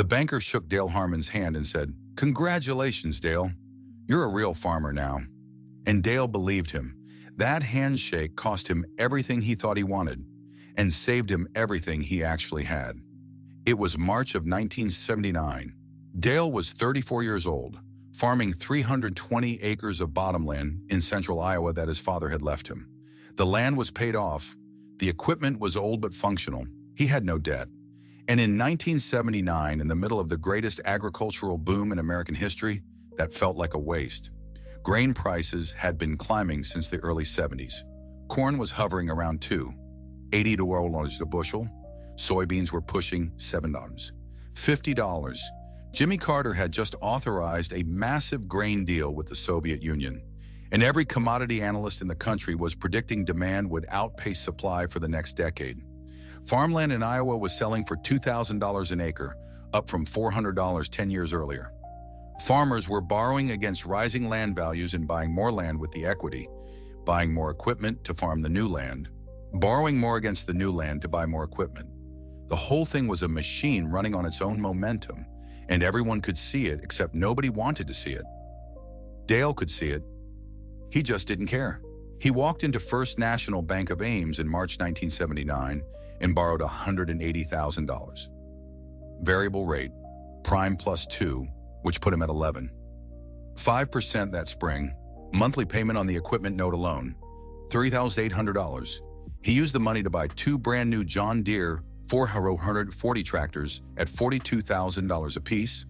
The banker shook Dale Harmon's hand and said, "Congratulations, Dale. You're a real farmer now." And Dale believed him. That handshake cost him everything he thought he wanted and saved him everything he actually had. It was March of 1979. Dale was 34 years old, farming 320 acres of bottomland in central Iowa that his father had left him. The land was paid off. The equipment was old but functional. He had no debt. And in 1979, in the middle of the greatest agricultural boom in American history, that felt like a waste. Grain prices had been climbing since the early 70s. Corn was hovering around $2.80 to $4 a bushel. Soybeans were pushing $7, $50. Jimmy Carter had just authorized a massive grain deal with the Soviet Union, and every commodity analyst in the country was predicting demand would outpace supply for the next decade. Farmland in Iowa was selling for $2,000 an acre, up from $400 10 years earlier. Farmers were borrowing against rising land values and buying more land with the equity, buying more equipment to farm the new land, borrowing more against the new land to buy more equipment. The whole thing was a machine running on its own momentum, and everyone could see it except nobody wanted to see it. Dale could see it. He just didn't care. He walked into First National Bank of Ames in March 1979 and borrowed $180,000. Variable rate, prime plus 2, which put him at 11.5% that spring. Monthly payment on the equipment note alone, $3,800. He used the money to buy 2 brand new John Deere 440 tractors at $42,000 apiece,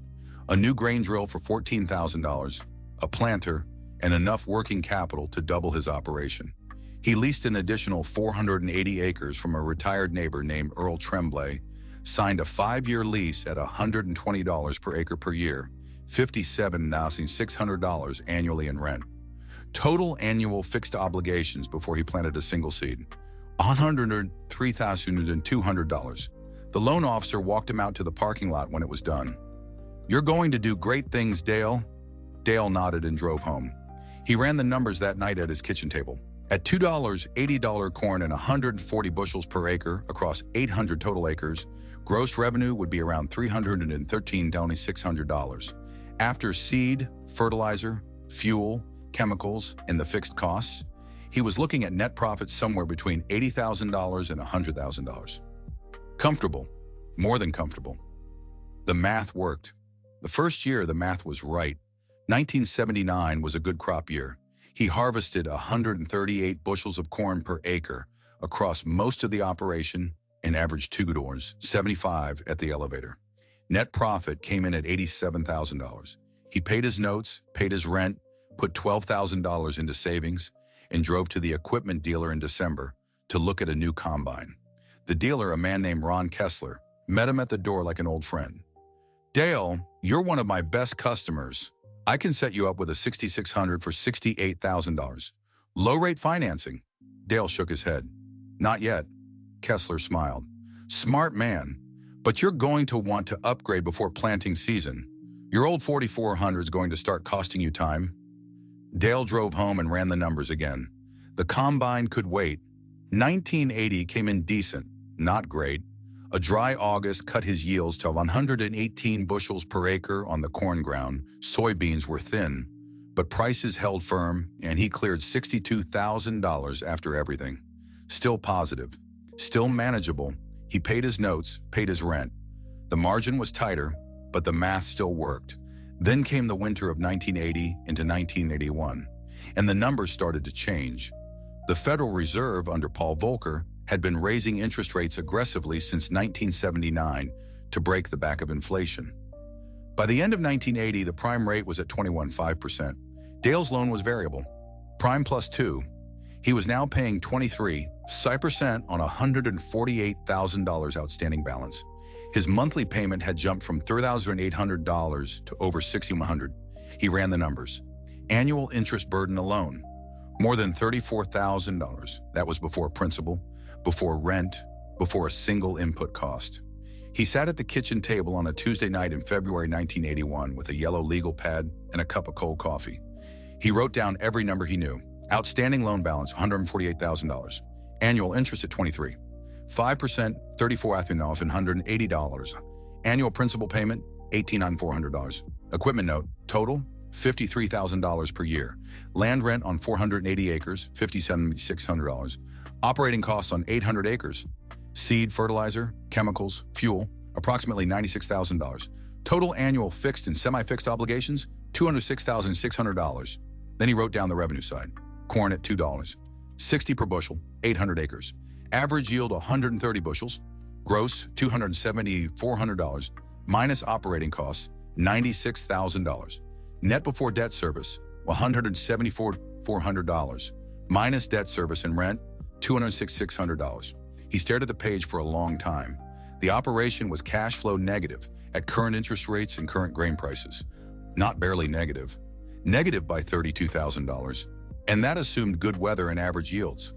a new grain drill for $14,000, a planter, and enough working capital to double his operation. He leased an additional 480 acres from a retired neighbor named Earl Tremblay, signed a 5-year lease at $120 per acre per year, $57,600 annually in rent. Total annual fixed obligations before he planted a single seed, $103,200. The loan officer walked him out to the parking lot when it was done. "You're going to do great things, Dale." Dale nodded and drove home. He ran the numbers that night at his kitchen table. At $2, $80 corn and 140 bushels per acre across 800 total acres, gross revenue would be around $313,600. After seed, fertilizer, fuel, chemicals, and the fixed costs, he was looking at net profits somewhere between $80,000 and $100,000. Comfortable, more than comfortable. The math worked. The first year, the math was right. 1979 was a good crop year. He harvested 138 bushels of corn per acre across most of the operation and averaged $2.75 at the elevator. Net profit came in at $87,000. He paid his notes, paid his rent, put $12,000 into savings, and drove to the equipment dealer in December to look at a new combine. The dealer, a man named Ron Kessler, met him at the door like an old friend. "Dale, you're one of my best customers. I can set you up with a 6600 for $68,000. Low-rate financing." Dale shook his head. "Not yet." Kessler smiled. "Smart man, but you're going to want to upgrade before planting season. Your old 4400 is going to start costing you time." Dale drove home and ran the numbers again. The combine could wait. 1980 came in decent, not great. A dry August cut his yields to 118 bushels per acre on the corn ground. Soybeans were thin, but prices held firm, and he cleared $62,000 after everything. Still positive, still manageable. He paid his notes, paid his rent. The margin was tighter, but the math still worked. Then came the winter of 1980 into 1981, and the numbers started to change. The Federal Reserve under Paul Volcker had been raising interest rates aggressively since 1979 to break the back of inflation. By the end of 1980, the prime rate was at 21.5%. Dale's loan was variable, prime plus 2. He was now paying 23% on a $148,000 outstanding balance. His monthly payment had jumped from $3,800 to over $6,100. He ran the numbers. Annual interest burden alone, more than $34,000. That was before principal, before rent, before a single input cost. He sat at the kitchen table on a Tuesday night in February 1981 with a yellow legal pad and a cup of cold coffee. He wrote down every number he knew. Outstanding loan balance, $148,000. Annual interest at 23. 5%, $34,000 and $180. Annual principal payment, $18,400. Equipment note, total, $53,000 per year. Land rent on 480 acres, $57,600. Operating costs on 800 acres. Seed, fertilizer, chemicals, fuel, approximately $96,000. Total annual fixed and semi-fixed obligations, $206,600. Then he wrote down the revenue side. Corn at $2, 60 per bushel, 800 acres. Average yield 130 bushels. Gross $270,400. Minus operating costs, $96,000. Net before debt service, $174,400. Minus debt service and rent, $206,600. He stared at the page for a long time. The operation was cash flow negative at current interest rates and current grain prices. Not barely negative. Negative by $32,000. And that assumed good weather and average yields.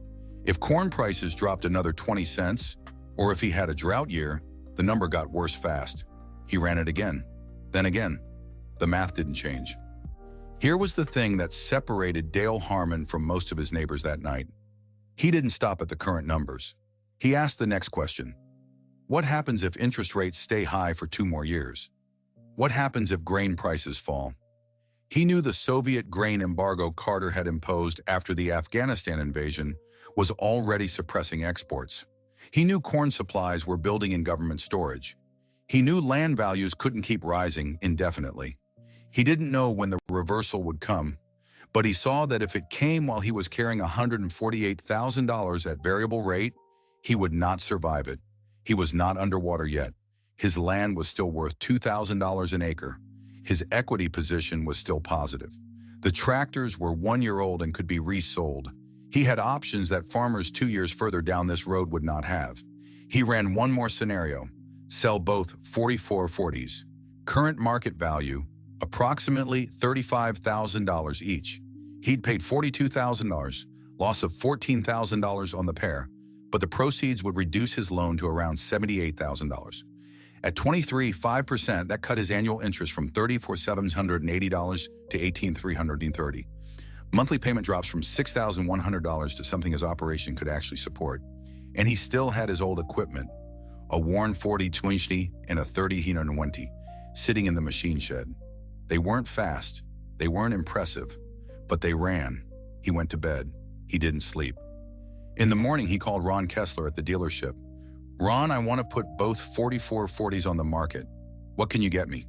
If corn prices dropped another 20 cents, or if he had a drought year, the number got worse fast. He ran it again, then again. The math didn't change. Here was the thing that separated Dale Harmon from most of his neighbors that night. He didn't stop at the current numbers. He asked the next question. What happens if interest rates stay high for 2 more years? What happens if grain prices fall? He knew the Soviet grain embargo Carter had imposed after the Afghanistan invasion was already suppressing exports. He knew corn supplies were building in government storage. He knew land values couldn't keep rising indefinitely. He didn't know when the reversal would come, but he saw that if it came while he was carrying $148,000 at variable rate, he would not survive it. He was not underwater yet. His land was still worth $2,000 an acre. His equity position was still positive. The tractors were 1 year old and could be resold. He had options that farmers 2 years further down this road would not have. He ran one more scenario: sell both 4440s. Current market value, approximately $35,000 each. He'd paid $42,000, loss of $14,000 on the pair, but the proceeds would reduce his loan to around $78,000. At 23.5%, that cut his annual interest from $34,780 to $18,330. Monthly payment drops from $6,100 to something his operation could actually support. And he still had his old equipment, a worn 4020 and a 3020, sitting in the machine shed. They weren't fast, they weren't impressive, but they ran. He went to bed. He didn't sleep. In the morning, he called Ron Kessler at the dealership. Ron, I want to put both 4440s on the market. What can you get me?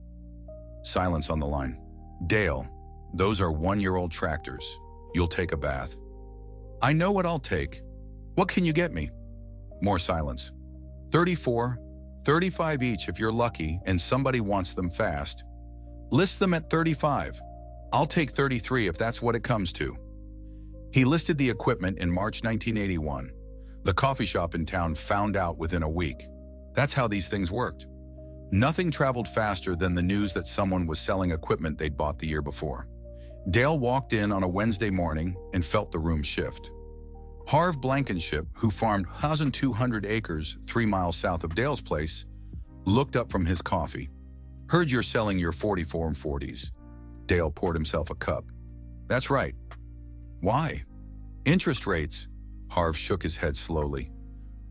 Silence on the line. Dale, those are 1 year old tractors. You'll take a bath. I know what I'll take. What can you get me? More silence. 34, 35 each if you're lucky and somebody wants them fast. List them at 35. I'll take 33 if that's what it comes to. He listed the equipment in March 1981. The coffee shop in town found out within a week. That's how these things worked. Nothing traveled faster than the news that someone was selling equipment they'd bought the year before. Dale walked in on a Wednesday morning and felt the room shift. Harv Blankenship, who farmed 1,200 acres 3 miles south of Dale's place, looked up from his coffee. Heard you're selling your 4440s. Dale poured himself a cup. That's right. Why? Interest rates. Harv shook his head slowly.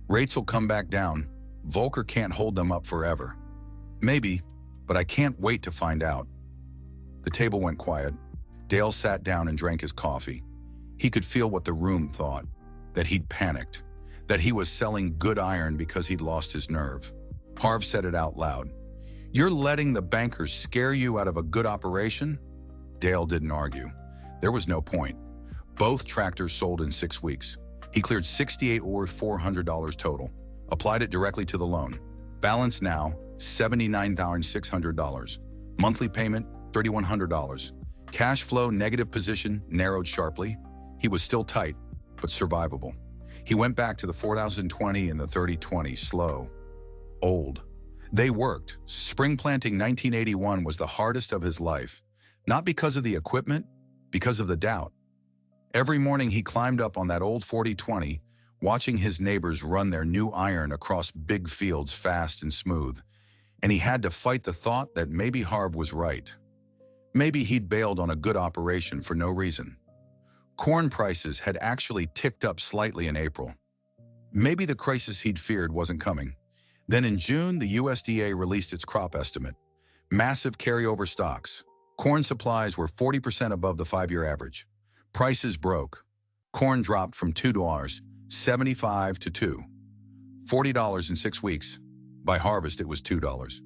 Rates will come back down. Volcker can't hold them up forever. Maybe, but I can't wait to find out. The table went quiet. Dale sat down and drank his coffee. He could feel what the room thought, that he'd panicked, that he was selling good iron because he'd lost his nerve. Harv said it out loud. You're letting the bankers scare you out of a good operation? Dale didn't argue. There was no point. Both tractors sold in 6 weeks. He cleared $68 or $400 total, applied it directly to the loan. Balance now, $79,600. Monthly payment, $3,100. Cash flow negative position narrowed sharply. He was still tight, but survivable. He went back to the 4020 and the 3020, slow, old. They worked. Spring planting 1981 was the hardest of his life, not because of the equipment, because of the doubt. Every morning he climbed up on that old 4020, watching his neighbors run their new iron across big fields fast and smooth, and he had to fight the thought that maybe Harv was right. Maybe he'd bailed on a good operation for no reason. Corn prices had actually ticked up slightly in April. Maybe the crisis he'd feared wasn't coming. Then in June, the USDA released its crop estimate. Massive carryover stocks. Corn supplies were 40% above the 5-year average. Prices broke. Corn dropped from $2.75 to $40 in 6 weeks. By harvest, it was $20.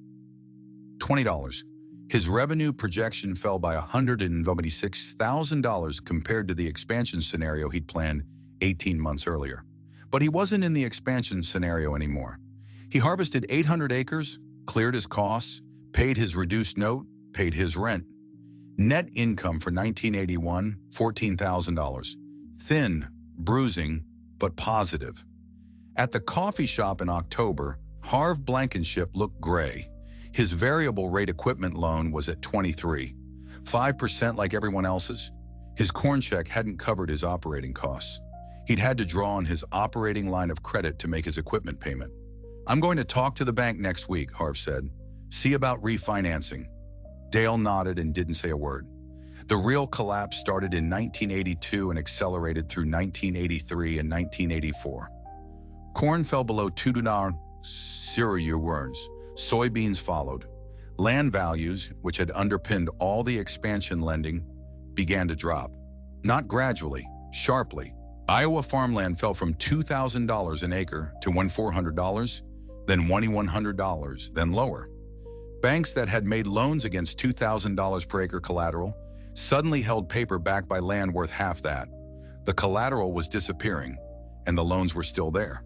His revenue projection fell by $176,000 compared to the expansion scenario he'd planned 18 months earlier. But he wasn't in the expansion scenario anymore. He harvested 800 acres, cleared his costs, paid his reduced note, paid his rent. Net income for 1981, $14,000. Thin, bruising, but positive. At the coffee shop in October, Harv Blankenship looked gray. His variable rate equipment loan was at 5% like everyone else's. His corn check hadn't covered his operating costs. He'd had to draw on his operating line of credit to make his equipment payment. "I'm going to talk to the bank next week," Harv said. "See about refinancing." Dale nodded and didn't say a word. The real collapse started in 1982 and accelerated through 1983 and 1984. Corn fell below $2 €. Soybeans followed. Land values, which had underpinned all the expansion lending, began to drop. Not gradually, sharply. Iowa farmland fell from $2,000 an acre to $1,400, then $2,100, then lower. Banks that had made loans against $2,000 per acre collateral suddenly held paper backed by land worth half that. The collateral was disappearing, and the loans were still there.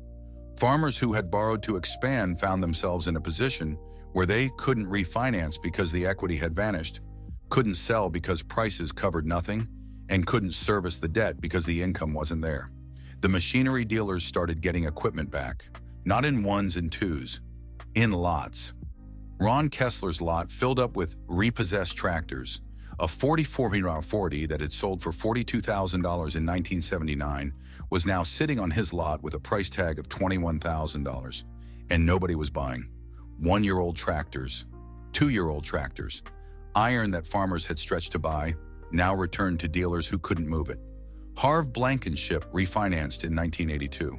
Farmers who had borrowed to expand found themselves in a position where they couldn't refinance because the equity had vanished, couldn't sell because prices covered nothing, and couldn't service the debt because the income wasn't there. The machinery dealers started getting equipment back, not in ones and twos, in lots. Ron Kessler's lot filled up with repossessed tractors. A 40 that had sold for $42,000 in 1979 was now sitting on his lot with a price tag of $21,000, and nobody was buying. 1-year-old tractors, 2-year-old tractors, iron that farmers had stretched to buy, now returned to dealers who couldn't move it. Harv Blankenship refinanced in 1982.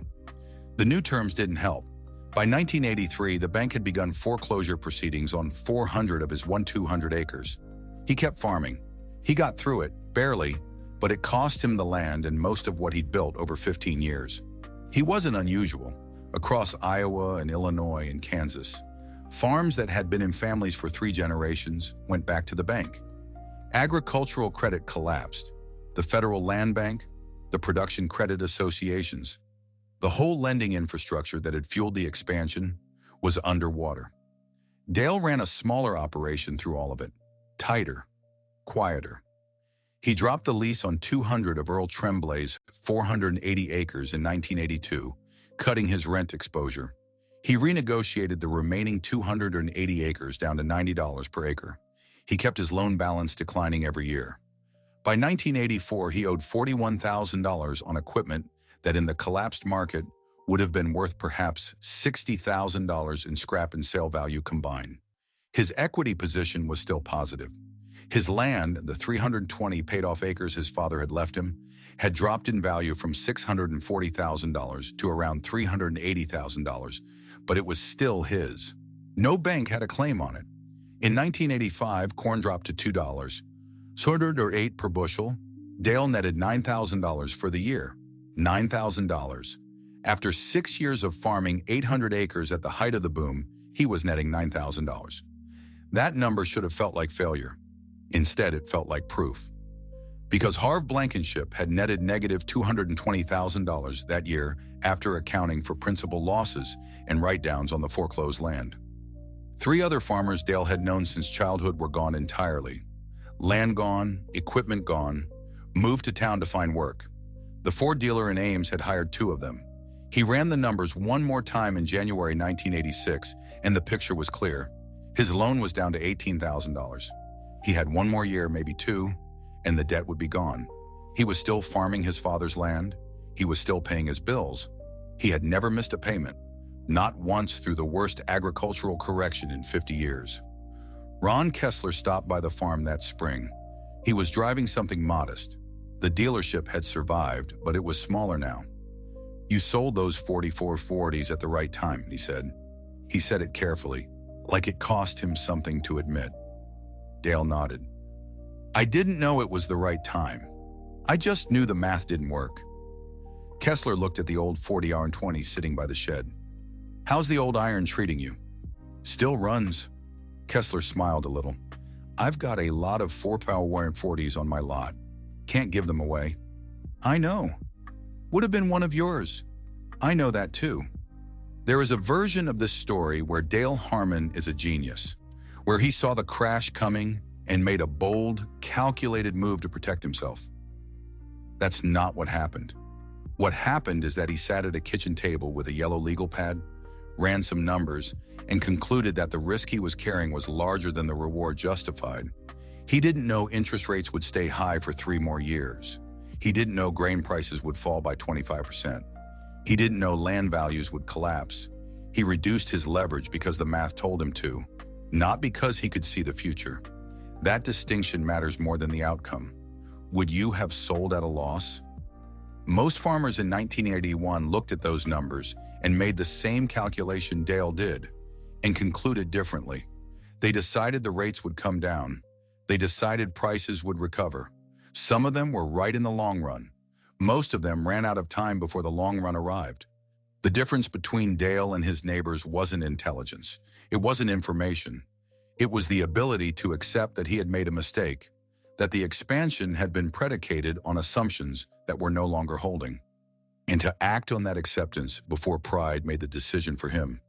The new terms didn't help. By 1983, the bank had begun foreclosure proceedings on 400 of his 200 acres. He kept farming. He got through it, barely, but it cost him the land and most of what he'd built over 15 years. He wasn't unusual. Across Iowa and Illinois and Kansas, farms that had been in families for 3 generations went back to the bank. Agricultural credit collapsed. The Federal Land Bank, the Production Credit Associations, the whole lending infrastructure that had fueled the expansion was underwater. Dale ran a smaller operation through all of it. Tighter, quieter. He dropped the lease on 200 of Earl Tremblay's 480 acres in 1982, cutting his rent exposure. He renegotiated the remaining 280 acres down to $90 per acre. He kept his loan balance declining every year. By 1984, he owed $41,000 on equipment that in the collapsed market would have been worth perhaps $60,000 in scrap and sale value combined. His equity position was still positive. His land, the 320 paid-off acres his father had left him, had dropped in value from $640,000 to around $380,000, but it was still his. No bank had a claim on it. In 1985, corn dropped to $2, sorted or 8 per bushel. Dale netted $9,000 for the year. $9,000. After 6 years of farming 800 acres at the height of the boom, he was netting $9,000. That number should have felt like failure. Instead, it felt like proof. Because Harv Blankenship had netted negative $220,000 that year after accounting for principal losses and write-downs on the foreclosed land. 3 other farmers Dale had known since childhood were gone entirely. Land gone, equipment gone, moved to town to find work. The Ford dealer in Ames had hired 2 of them. He ran the numbers one more time in January 1986, and the picture was clear. His loan was down to $18,000. He had 1 more year, maybe 2, and the debt would be gone. He was still farming his father's land. He was still paying his bills. He had never missed a payment, not once through the worst agricultural correction in 50 years. Ron Kessler stopped by the farm that spring. He was driving something modest. The dealership had survived, but it was smaller now. "You sold those 44 Fords at the right time," he said. He said it carefully, like it cost him something to admit. Dale nodded. I didn't know it was the right time. I just knew the math didn't work. Kessler looked at the old 40R20 sitting by the shed. How's the old iron treating you? Still runs. Kessler smiled a little. I've got a lot of 4-power warrant 40s on my lot. Can't give them away. I know. Would have been one of yours. I know that too. There is a version of this story where Dale Harmon is a genius, where he saw the crash coming and made a bold, calculated move to protect himself. That's not what happened. What happened is that he sat at a kitchen table with a yellow legal pad, ran some numbers, and concluded that the risk he was carrying was larger than the reward justified. He didn't know interest rates would stay high for 3 more years. He didn't know grain prices would fall by 25%. He didn't know land values would collapse. He reduced his leverage because the math told him to, not because he could see the future. That distinction matters more than the outcome. Would you have sold at a loss? Most farmers in 1981 looked at those numbers and made the same calculation Dale did, and concluded differently. They decided the rates would come down. They decided prices would recover. Some of them were right in the long run. Most of them ran out of time before the long run arrived. The difference between Dale and his neighbors wasn't intelligence. It wasn't information. It was the ability to accept that he had made a mistake, that the expansion had been predicated on assumptions that were no longer holding, and to act on that acceptance before pride made the decision for him.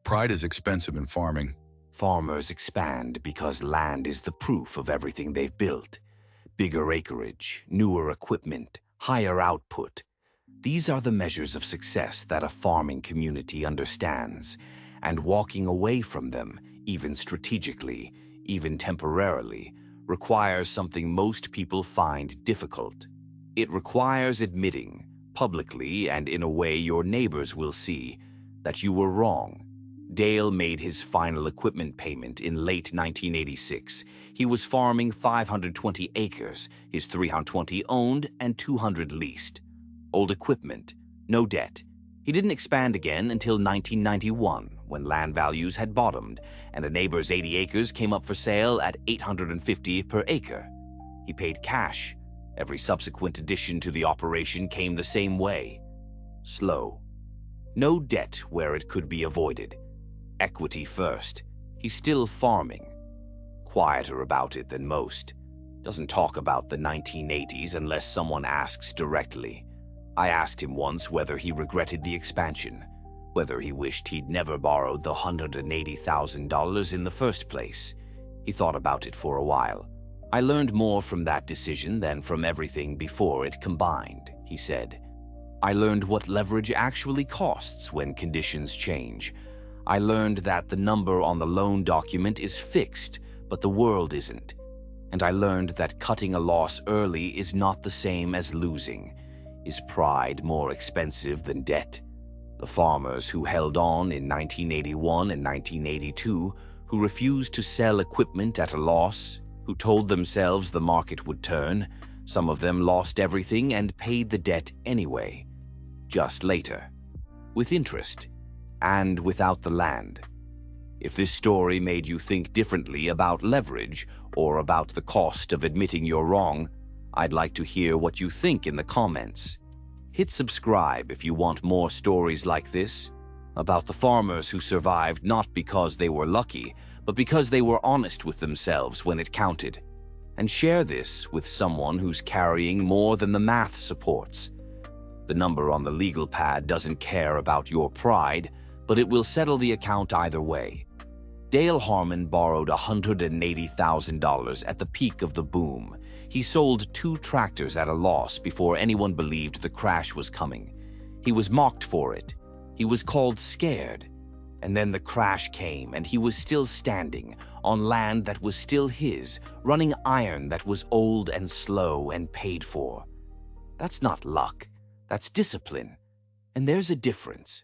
Pride is expensive in farming. Farmers expand because land is the proof of everything they've built. Bigger acreage, newer equipment, higher output. These are the measures of success that a farming community understands, and walking away from them, even strategically, even temporarily, requires something most people find difficult. It requires admitting, publicly and in a way your neighbors will see, that you were wrong. Dale made his final equipment payment in late 1986. He was farming 520 acres, his 320 owned and 200 leased. Old equipment, no debt. He didn't expand again until 1991, when land values had bottomed, and a neighbor's 80 acres came up for sale at $850 per acre. He paid cash. Every subsequent addition to the operation came the same way. Slow. No debt where it could be avoided. Equity first. He's still farming. Quieter about it than most. Doesn't talk about the 1980s unless someone asks directly. I asked him once whether he regretted the expansion, whether he wished he'd never borrowed the $180,000 in the first place. He thought about it for a while. I learned more from that decision than from everything before it combined, he said. I learned what leverage actually costs when conditions change. I learned that the number on the loan document is fixed, but the world isn't. And I learned that cutting a loss early is not the same as losing. Is pride more expensive than debt? The farmers who held on in 1981 and 1982, who refused to sell equipment at a loss, who told themselves the market would turn, some of them lost everything and paid the debt anyway, just later, with interest. And without the land. If this story made you think differently about leverage or about the cost of admitting you're wrong, I'd like to hear what you think in the comments. Hit subscribe if you want more stories like this, about the farmers who survived not because they were lucky, but because they were honest with themselves when it counted. And share this with someone who's carrying more than the math supports. The number on the legal pad doesn't care about your pride, but it will settle the account either way. Dale Harmon borrowed $180,000 at the peak of the boom. He sold 2 tractors at a loss before anyone believed the crash was coming. He was mocked for it. He was called scared. And then the crash came, and he was still standing on land that was still his, running iron that was old and slow and paid for. That's not luck. That's discipline. And there's a difference.